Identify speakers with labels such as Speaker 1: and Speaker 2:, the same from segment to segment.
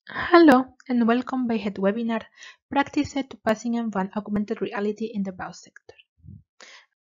Speaker 1: Hallo en welkom bij het webinar Praktische toepassingen van Augmented Reality in de bouwsector.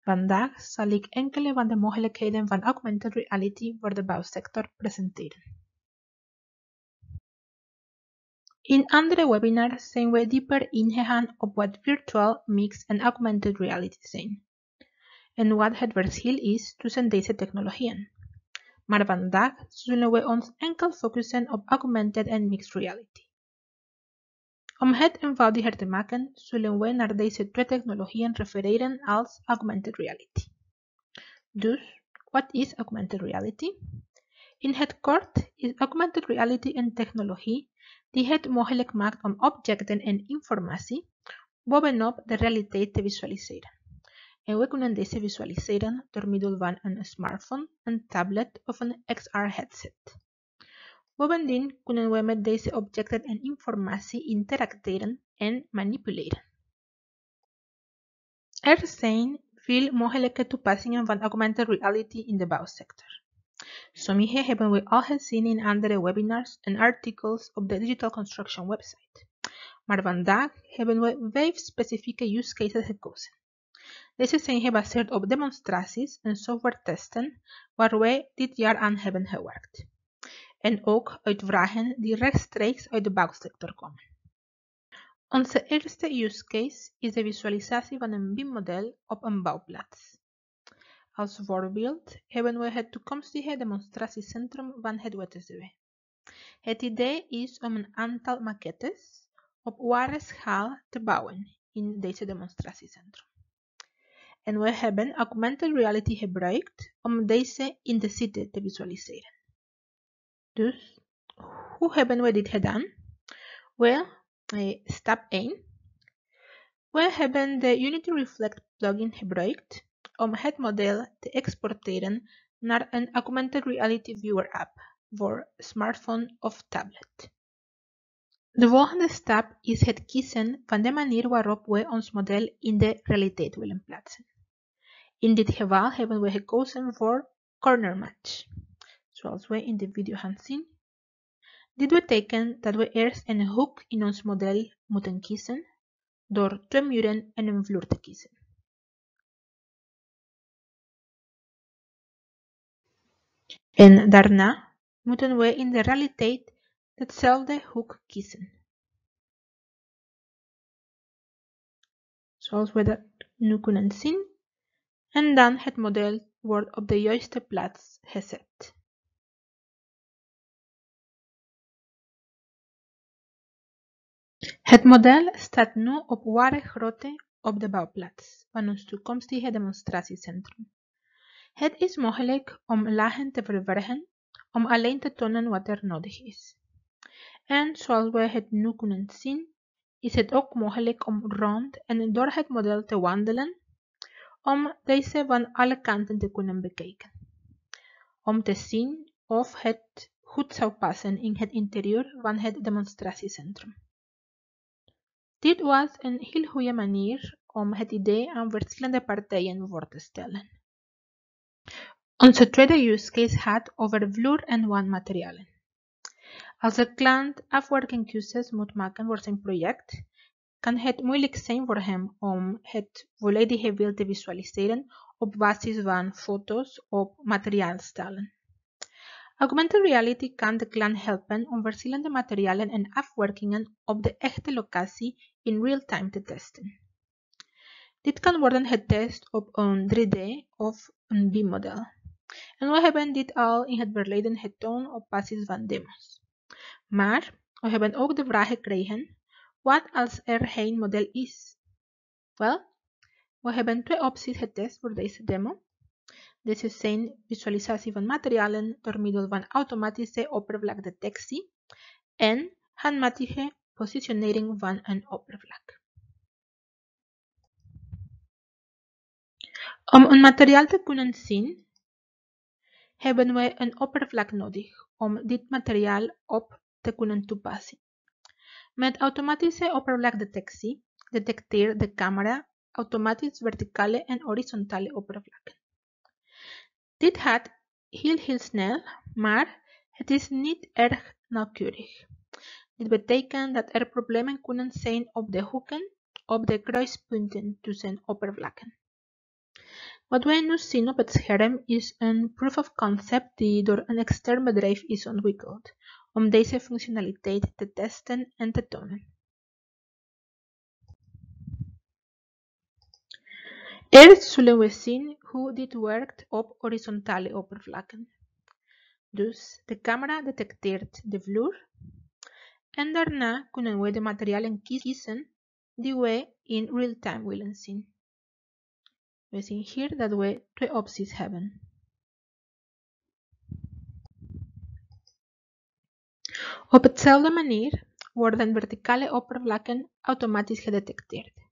Speaker 1: Vandaag zal ik enkele van de mogelijkheden van Augmented Reality voor de bouwsector presenteren. In andere webinars zijn we dieper ingegaan op wat virtual, mixed en Augmented Reality zijn en wat het verschil is tussen deze technologieën. Maar vandaag zullen we ons enkel focussen op Augmented en Mixed Reality. Om het eenvoudiger te maken, zullen we naar deze twee technologieën refereren als Augmented Reality. Dus, wat is Augmented Reality? In het kort is Augmented Reality een technologie die het mogelijk maakt om objecten en informatie bovenop de realiteit te visualiseren. En we kunnen deze visualiseren door middel van een smartphone, een tablet of een XR-headset. Bovendien kunnen we met deze objecten en informatie interacteren en manipuleren. Er zijn veel mogelijke toepassingen van Augmented Reality in de bouwsector. Sommige hebben we al gezien in andere webinars en artikels op de Digital Construction website. Maar vandaag hebben we 5 specifieke use cases gekozen. Deze zijn gebaseerd op demonstraties en software testen waar wij dit jaar aan hebben gewerkt. En ook uit vragen die rechtstreeks uit de bouwsector komen. Onze eerste use case is de visualisatie van een BIM-model op een bouwplaats. Als voorbeeld hebben we het toekomstige demonstratiecentrum van het WTZW. Het idee is om een aantal maquettes op ware schaal te bouwen in deze demonstratiecentrum. En we hebben Augmented Reality gebruikt om deze in de situ te visualiseren. Dus, hoe hebben we dit gedaan? Stap 1. We hebben de Unity Reflect plugin gebruikt om het model te exporteren naar een Augmented Reality Viewer app voor smartphone of tablet. De volgende stap is het kiezen van de manier waarop we ons model in de realiteit willen plaatsen. In dit geval hebben we gekozen voor corner match, zoals we in de video gaan zien. Dit betekent dat we eerst een hoek in ons model moeten kiezen door 2 muren en een vloer te kiezen. En daarna moeten we in de realiteit hetzelfde hoek kiezen. Zoals we dat nu kunnen zien. En dan het model wordt op de juiste plaats gezet. Het model staat nu op ware grootte op de bouwplaats van ons toekomstige demonstratiecentrum. Het is mogelijk om lagen te verbergen om alleen te tonen wat er nodig is. En zoals we het nu kunnen zien, is het ook mogelijk om rond en door het model te wandelen om deze van alle kanten te kunnen bekijken. Om te zien of het goed zou passen in het interieur van het demonstratiecentrum. Dit was een heel goede manier om het idee aan verschillende partijen voor te stellen. Onze tweede use case gaat over vloer- en wandmaterialen. Als de klant afwerkingkeuzes moet maken voor zijn project, kan het moeilijk zijn voor hem om het volledige beeld te visualiseren op basis van foto's of materiaalstalen. Augmented Reality kan de klant helpen om verschillende materialen en afwerkingen op de echte locatie in real-time te testen. Dit kan worden getest op een 3D of een BIM-model. En we hebben dit al in het verleden getoond op basis van demos. Maar we hebben ook de vraag gekregen, wat als er geen model is? Wel, we hebben 2 opties getest voor deze demo. Deze zijn visualisatie van materialen door middel van automatische oppervlakdetectie en handmatige positionering van een oppervlak. Om een materiaal te kunnen zien, hebben we een oppervlak nodig om dit materiaal op te kunnen toepassen. Met automatische oppervlakdetectie detecteert de camera automatisch verticale en horizontale oppervlakken. Dit gaat heel snel, maar het is niet erg nauwkeurig. Dit betekent dat er problemen kunnen zijn op de hoeken, op de kruispunten tussen oppervlakken. Wat wij nu zien op het scherm is een proof of concept die door een extern bedrijf is ontwikkeld om deze functionaliteit te testen en te tonen. Eerst zullen we zien hoe dit werkt op horizontale oppervlakken. Dus de camera detecteert de vloer en daarna kunnen we de materialen kiezen die we in real-time willen zien. We zien hier dat we twee opties hebben. Op dezelfde manier worden verticale oppervlakken automatisch gedetecteerd.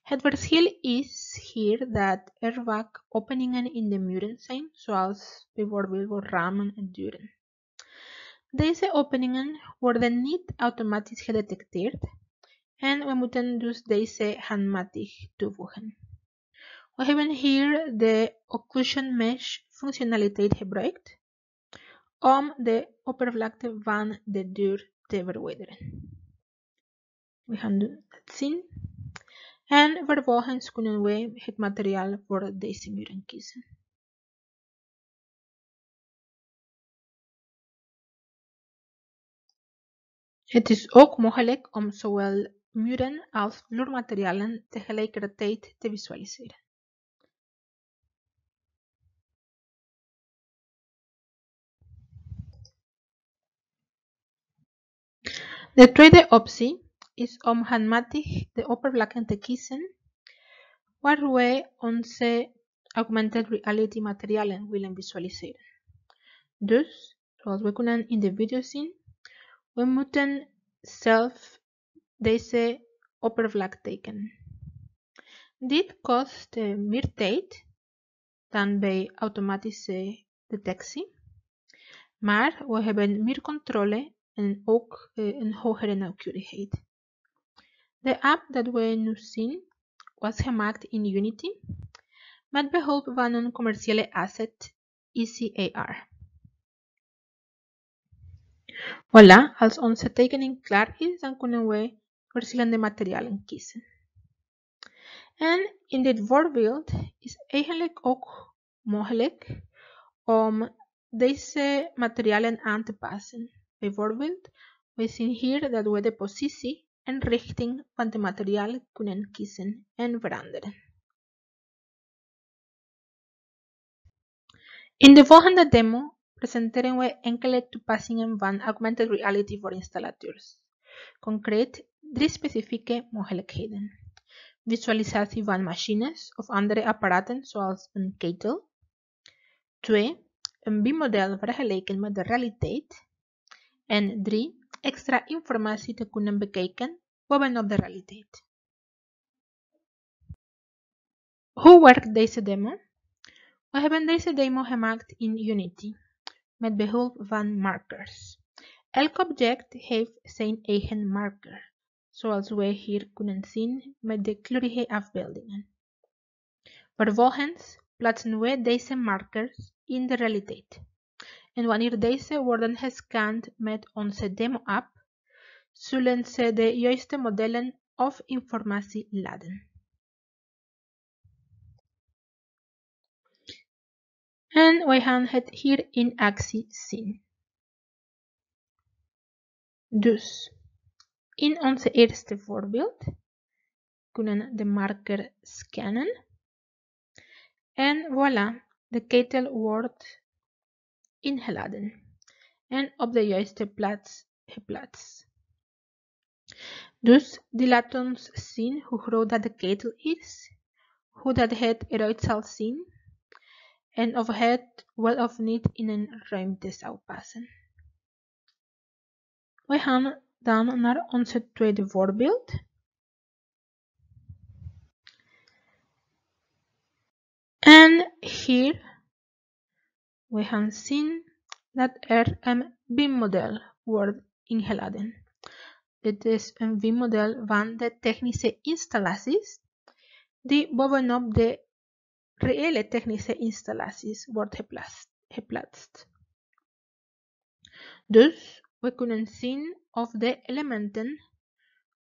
Speaker 1: Het verschil is hier dat er vaak openingen in de muren zijn, zoals bijvoorbeeld voor ramen en deuren. Deze openingen worden niet automatisch gedetecteerd en we moeten dus deze handmatig toevoegen. We hebben hier de occlusion mesh functionaliteit gebruikt om de oppervlakte van de deur te verwijderen. We gaan het zien. En vervolgens kunnen we het materiaal voor deze muren kiezen. Het is ook mogelijk om zowel muren als vloermaterialen tegelijkertijd te visualiseren. De tweede optie is om handmatig de oppervlakken te kiezen waar we onze augmented reality materialen willen visualiseren. Dus, zoals we kunnen in de video zien, we moeten zelf deze oppervlak tekenen. Dit kost meer tijd dan bij automatische detectie, maar we hebben meer controle en ook een hogere nauwkeurigheid. De app dat we nu zien was gemaakt in Unity met behulp van een commerciële asset, EasyAR. Voilà, als onze tekening klaar is, dan kunnen we verschillende materialen kiezen. En in dit voorbeeld is eigenlijk ook mogelijk om deze materialen aan te passen. Bijvoorbeeld, we zien hier dat we de positie en richting van de materialen kunnen kiezen en veranderen. In de volgende demo presenteren we enkele toepassingen van Augmented Reality voor installateurs. Concreet 3 specifieke mogelijkheden. Visualisatie van machines of andere apparaten zoals een ketel. 2. Een BIM-model vergelijken met de realiteit. En 3. Extra informatie te kunnen bekijken bovenop de realiteit. Hoe werkt deze demo? We hebben deze demo gemaakt in Unity met behulp van markers. Elk object heeft zijn eigen marker, zoals we hier kunnen zien met de kleurige afbeeldingen. Vervolgens plaatsen we deze markers in de realiteit. En wanneer deze worden gescand met onze demo-app, zullen ze de juiste modellen of informatie laden. En wij gaan het hier in actie zien. Dus, in onze eerste voorbeeld kunnen de marker scannen. En voilà, de ketel wordt ingeladen en op de juiste plaats geplaatst. Dus die laat ons zien hoe groot dat de ketel is, hoe dat het eruit zal zien en of het wel of niet in een ruimte zou passen. We gaan dan naar onze tweede voorbeeld. En hier we gaan zien dat er een BIM-model wordt ingeladen. Dit is een BIM-model van de technische installaties die bovenop de reële technische installaties wordt geplaatst. Dus We kunnen zien of de elementen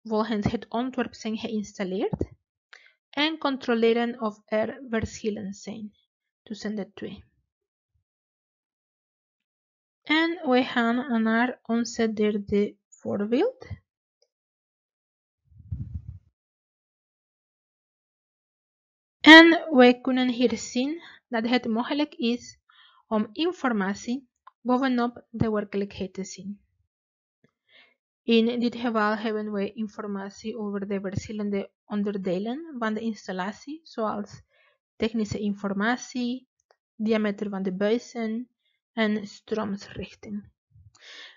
Speaker 1: volgens het ontwerp zijn geïnstalleerd en controleren of er verschillen zijn tussen de twee. En we gaan naar onze derde voorbeeld. En we kunnen hier zien dat het mogelijk is om informatie bovenop de werkelijkheid te zien. In dit geval hebben we informatie over de verschillende onderdelen van de installatie, zoals technische informatie, diameter van de buizen en stroomsrichting.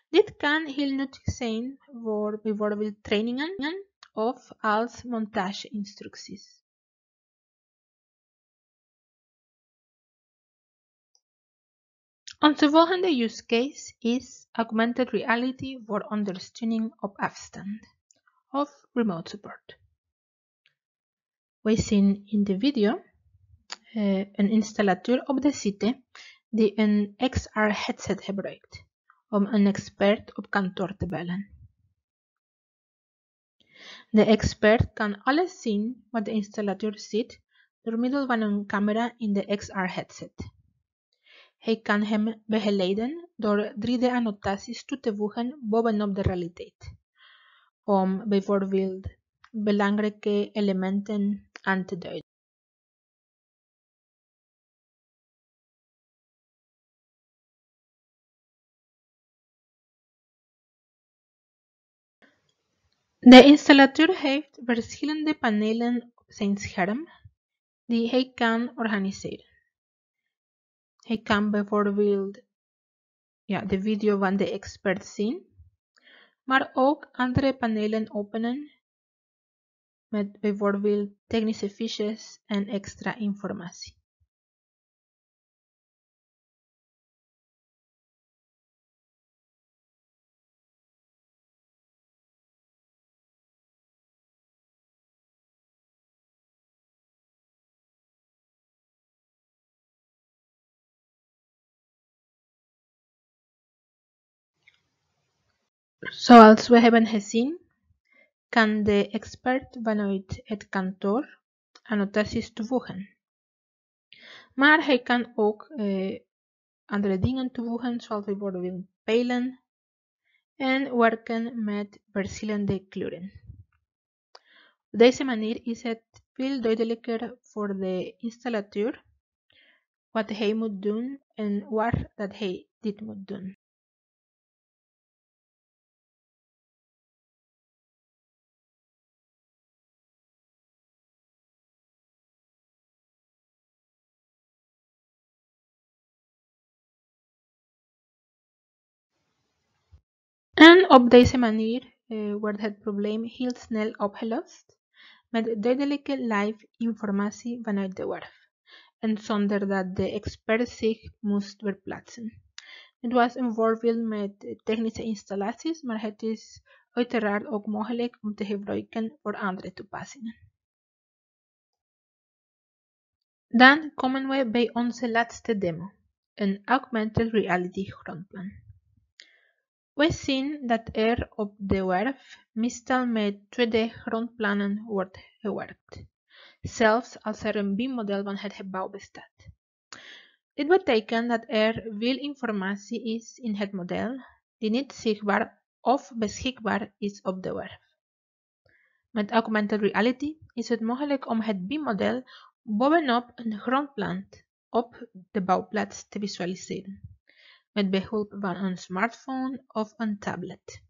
Speaker 1: Dit kan heel nuttig zijn voor bijvoorbeeld trainingen of als montageinstructies. Onze volgende use case is Augmented Reality voor ondersteuning op afstand of remote support. We zien in de video een installateur op de site die een XR-headset gebruikt om een expert op kantoor te bellen. De expert kan alles zien wat de installateur ziet door middel van een camera in de XR-headset. Hij kan hem begeleiden door 3D-annotaties toe te voegen bovenop de realiteit, om bijvoorbeeld belangrijke elementen aan te duiden. De installateur heeft verschillende panelen op zijn scherm die hij kan organiseren. Hij kan bijvoorbeeld de video van de expert zien, maar ook andere panelen openen met bijvoorbeeld technische fiches en extra informatie. Zoals we hebben gezien, kan de expert vanuit het kantoor annotaties toevoegen. Maar hij kan ook andere dingen toevoegen, zoals bijvoorbeeld pijlen en werken met verschillende kleuren. Op deze manier is het veel duidelijker voor de installateur wat hij moet doen en waar dat hij dit moet doen. En op deze manier wordt het probleem heel snel opgelost met duidelijke live informatie vanuit de werf en zonder dat de expert zich moest verplaatsen. Het was een voorbeeld met technische installaties, maar het is uiteraard ook mogelijk om te gebruiken voor andere toepassingen. Dan komen we bij onze laatste demo, een Augmented Reality grondplan. We zien dat er op de werf meestal met 2D grondplannen wordt gewerkt, zelfs als er een BIM-model van het gebouw bestaat. Dit betekent dat er veel informatie is in het model die niet zichtbaar of beschikbaar is op de werf. Met Augmented Reality is het mogelijk om het BIM-model bovenop een grondplan op de bouwplaats te visualiseren, met behulp van een smartphone of een tablet.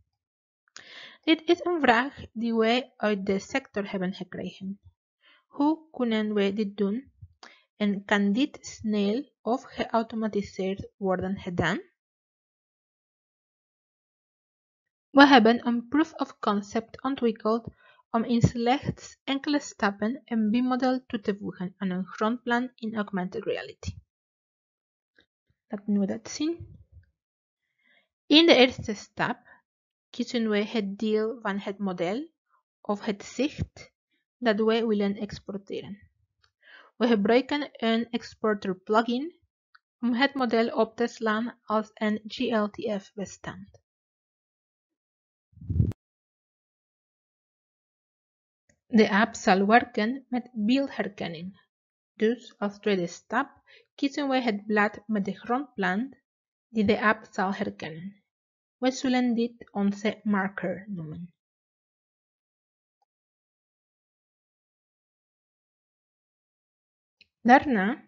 Speaker 1: Dit is een vraag die wij uit de sector hebben gekregen. Hoe kunnen we dit doen en kan dit snel of geautomatiseerd worden gedaan? We hebben een proof of concept ontwikkeld om in slechts enkele stappen een BIM-model toe te voegen aan een grondplan in Augmented Reality. Laten we dat zien. In de eerste stap kiezen we het deel van het model of het zicht dat we willen exporteren. We gebruiken een exporter plugin om het model op te slaan als een GLTF-bestand. De app zal werken met beeldherkenning. Dus als tweede stap kiezen we het blad met de grondplan die de app zal herkennen. We zullen dit onze marker noemen. Daarna,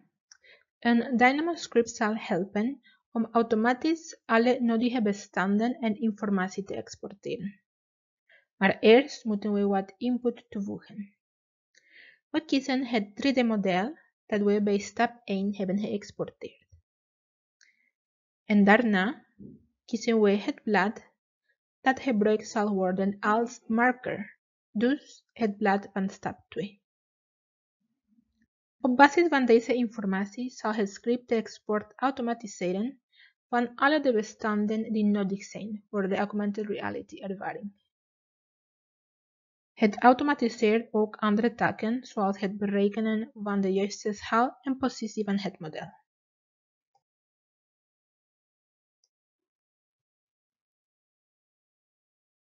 Speaker 1: een Dynamo-script zal helpen om automatisch alle nodige bestanden en informatie te exporteren. Maar eerst moeten we wat input toevoegen. We kiezen het 3D-model dat we bij stap 1 hebben geëxporteerd. En daarna kiezen we het blad dat gebruikt zal worden als marker, dus het blad van stap 2. Op basis van deze informatie zal het script de export automatiseren van alle de bestanden die nodig zijn voor de augmented reality ervaring. Het automatiseert ook andere taken, zoals het berekenen van de juiste schaal en positie van het model.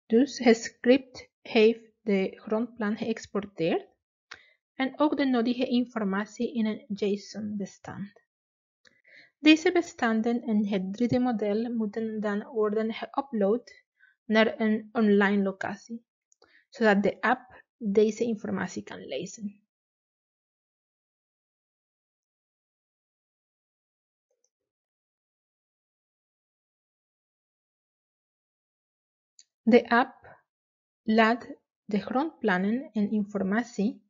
Speaker 1: Dus het script heeft de grondplan geëxporteerd en ook de nodige informatie in een JSON-bestand. Deze bestanden en het 3D-model moeten dan worden geüpload naar een online locatie, zodat de app deze informatie kan lezen. De app laat de grondplannen en informatie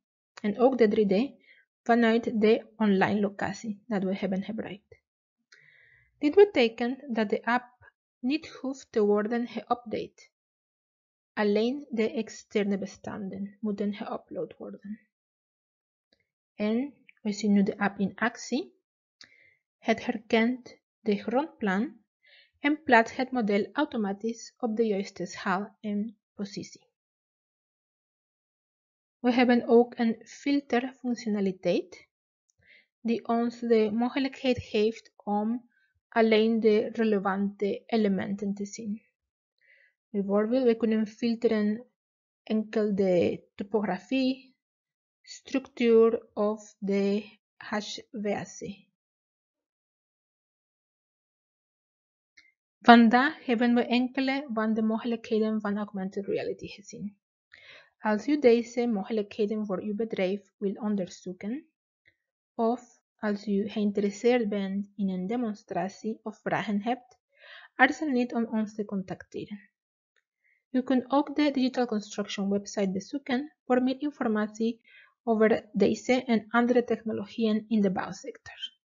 Speaker 1: en ook de 3D vanuit de online locatie dat we hebben gebruikt. Dit betekent dat de app niet hoeft te worden geüpdate. Alleen de externe bestanden moeten geüpload worden. En we zien nu de app in actie. Het herkent de grondplan en plaatst het model automatisch op de juiste schaal en positie. We hebben ook een filterfunctionaliteit die ons de mogelijkheid geeft om alleen de relevante elementen te zien. Bijvoorbeeld, we kunnen filteren enkel de topografie, structuur of de HVAC. Vandaag hebben we enkele van de mogelijkheden van augmented reality gezien. Als u deze mogelijkheden voor uw bedrijf wil onderzoeken, of als u geïnteresseerd bent in een demonstratie of vragen hebt, aarzel niet om ons te contacteren. U kunt ook de Digital Construction website bezoeken voor meer informatie over deze en andere technologieën in de bouwsector.